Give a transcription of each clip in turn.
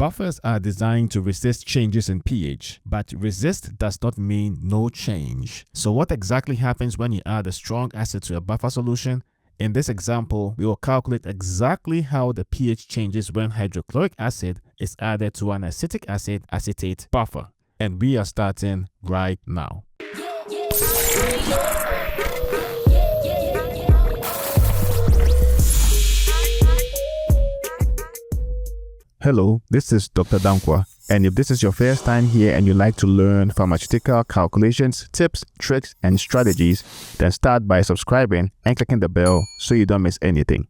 Buffers are designed to resist changes in pH, but resist does not mean no change. So what exactly happens when you add a strong acid to a buffer solution? In this example, we will calculate exactly how the pH changes when hydrochloric acid is added to an acetic acid acetate buffer. And we are starting right now. Hello, this is Dr. Danquah, and if this is your first time here and you like to learn pharmaceutical calculations, tips, tricks, and strategies, then start by subscribing and clicking the bell so you don't miss anything.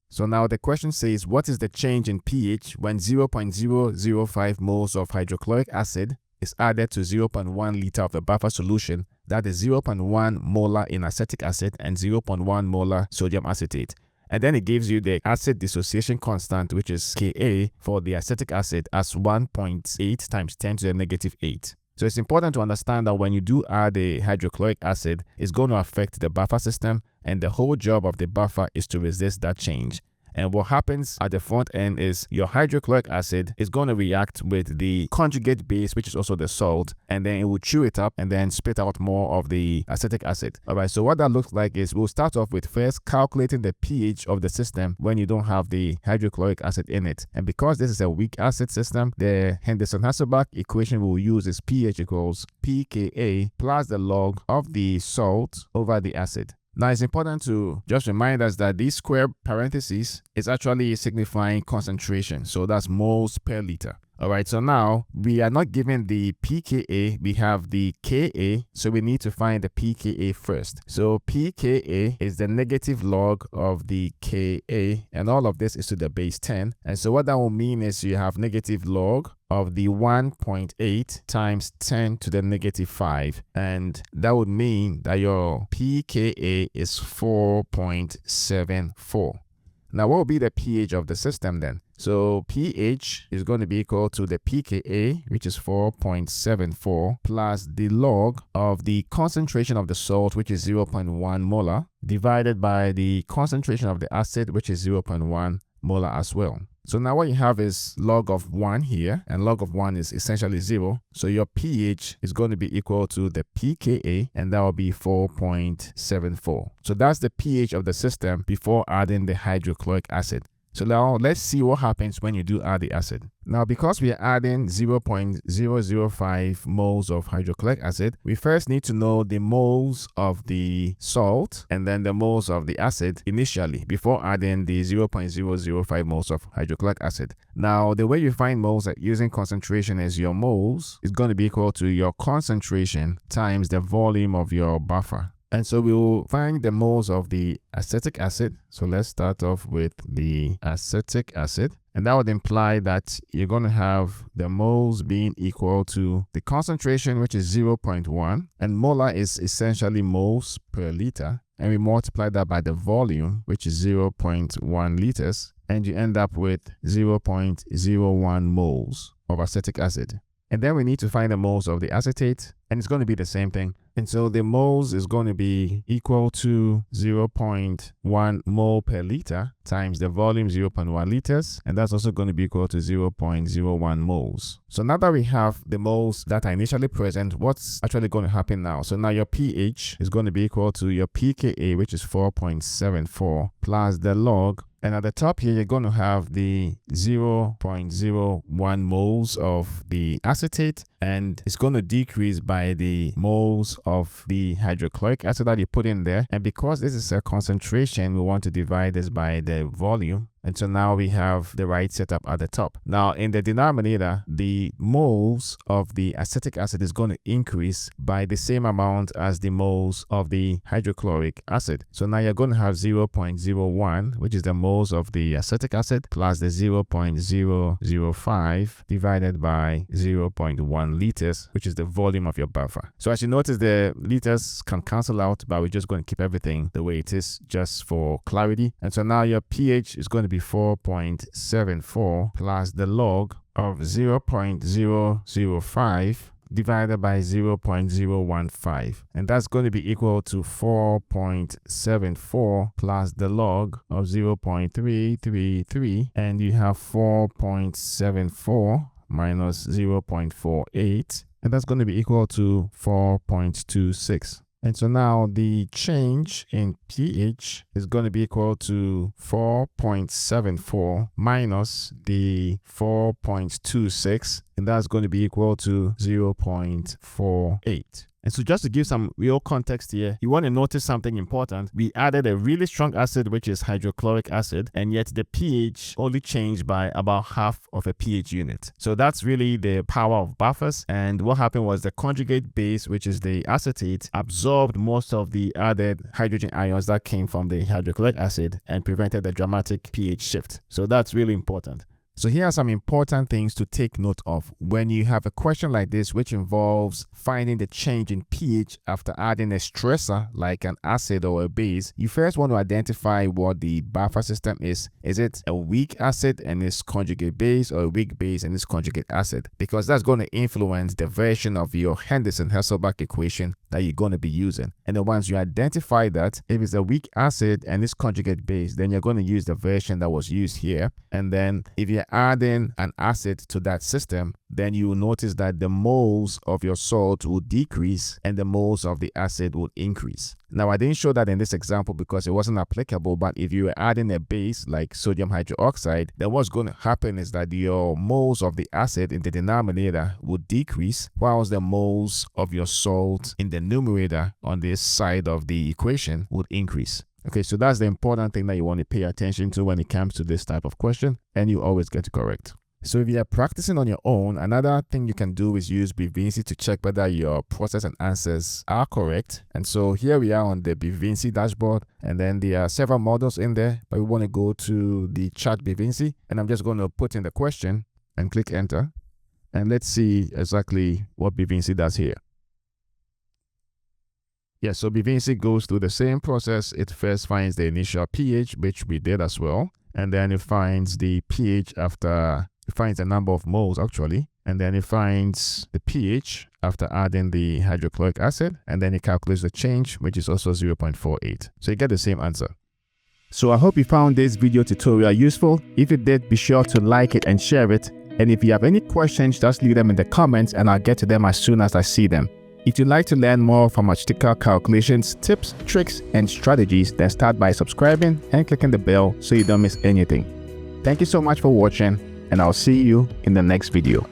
So now the question says, what is the change in pH when 0.005 moles of hydrochloric acid is added to 0.1 liter of the buffer solution, that is 0.1 molar in acetic acid and 0.1 molar sodium acetate. And then it gives you the acid dissociation constant, which is Ka for the acetic acid, as 1.8 times 10 to the negative 8. So it's important to understand that when you do add a hydrochloric acid, it's going to affect the buffer system, and the whole job of the buffer is to resist that change. And what happens at the front end is your hydrochloric acid is going to react with the conjugate base, which is also the salt, and then it will chew it up and then spit out more of the acetic acid. All right, so what that looks like is we'll start off with first calculating the pH of the system when you don't have the hydrochloric acid in it. And because this is a weak acid system, the Henderson-Hasselbalch equation we'll use is pH equals pKa plus the log of the salt over the acid. Now, it's important to just remind us that these square parentheses is actually signifying concentration. So that's moles per liter. All right, so now we are not given the pKa, we have the Ka, so we need to find the pKa first. So pKa is the negative log of the Ka, and all of this is to the base 10. And so what that will mean is you have negative log of the 1.8 times 10 to the negative 5. And that would mean that your pKa is 4.74. Now, what will be the pH of the system then? So pH is going to be equal to the pKa, which is 4.74, plus the log of the concentration of the salt, which is 0.1 molar, divided by the concentration of the acid, which is 0.1 molar as well. So now what you have is log of 1 here, and log of 1 is essentially 0. So your pH is going to be equal to the pKa, and that will be 4.74. So that's the pH of the system before adding the hydrochloric acid. So now let's see what happens when you do add the acid. Now, because we are adding 0.005 moles of hydrochloric acid, we first need to know the moles of the salt and then the moles of the acid initially before adding the 0.005 moles of hydrochloric acid. Now, the way you find moles using concentration is your moles is going to be equal to your concentration times the volume of your buffer. And so we will find the moles of the acetic acid. So let's start off with the acetic acid. And that would imply that you're going to have the moles being equal to the concentration, which is 0.1. And molar is essentially moles per liter. And we multiply that by the volume, which is 0.1 liters. And you end up with 0.01 moles of acetic acid. And then we need to find the moles of the acetate, and it's going to be the same thing. And so the moles is going to be equal to 0.1 mole per liter times the volume 0.1 liters, and that's also going to be equal to 0.01 moles. So now that we have the moles that are initially present, what's actually going to happen now? So now your pH is going to be equal to your pKa, which is 4.74, plus the log. And at the top here, you're going to have the 0.01 moles of the acetate, and it's going to decrease by the moles of the hydrochloric acid that you put in there. And because this is a concentration, we want to divide this by the volume. And so now we have the right setup at the top. Now in the denominator, the moles of the acetic acid is going to increase by the same amount as the moles of the hydrochloric acid. So now you're going to have 0.01, which is the moles of the acetic acid, plus the 0.005 divided by 0.1 liters, which is the volume of your buffer. So as you notice, the liters can cancel out, but we're just going to keep everything the way it is just for clarity. And so now your pH is going to be 4.74 plus the log of 0.005 divided by 0.015, and that's going to be equal to 4.74 plus the log of 0.333, and you have 4.74 minus 0.48, and that's going to be equal to 4.26. And so now the change in pH is going to be equal to 4.74 minus the 4.26, and that's going to be equal to 0.48. And so just to give some real context here, you want to notice something important. We added a really strong acid, which is hydrochloric acid, and yet the pH only changed by about half of a pH unit. So that's really the power of buffers. And what happened was the conjugate base, which is the acetate, absorbed most of the added hydrogen ions that came from the hydrochloric acid and prevented the dramatic pH shift. So that's really important. So here are some important things to take note of when you have a question like this, which involves finding the change in pH after adding a stressor like an acid or a base. You first want to identify what the buffer system is. Is it a weak acid and its conjugate base, or a weak base and its conjugate acid? Because that's going to influence the version of your Henderson-Hasselbalch equation that you're going to be using. And then once you identify that, if it's a weak acid and its conjugate base, then you're going to use the version that was used here. And then if you're adding an acid to that system, then you will notice that the moles of your salt will decrease and the moles of the acid will increase. Now, I didn't show that in this example because it wasn't applicable, but if you were adding a base like sodium hydroxide, then what's going to happen is that your moles of the acid in the denominator will decrease, whilst the moles of your salt in the numerator on this side of the equation would increase. Okay, so that's the important thing that you want to pay attention to when it comes to this type of question, and you always get it correct. So if you are practicing on your own, another thing you can do is use BVinci to check whether your process and answers are correct. And so here we are on the BVinci dashboard, and then there are several models in there, but we want to go to the chat BVinci, and I'm just going to put in the question and click enter. And let's see exactly what BVinci does here. Yes, so BVinci goes through the same process. It first finds the initial pH, which we did as well. And then it finds the pH after, it finds the number of moles actually. And then it finds the pH after adding the hydrochloric acid. And then it calculates the change, which is also 0.48. So you get the same answer. So I hope you found this video tutorial useful. If you did, be sure to like it and share it. And if you have any questions, just leave them in the comments and I'll get to them as soon as I see them. If you'd like to learn more pharmaceutical calculations, tips, tricks, and strategies, then start by subscribing and clicking the bell so you don't miss anything. Thank you so much for watching, and I'll see you in the next video.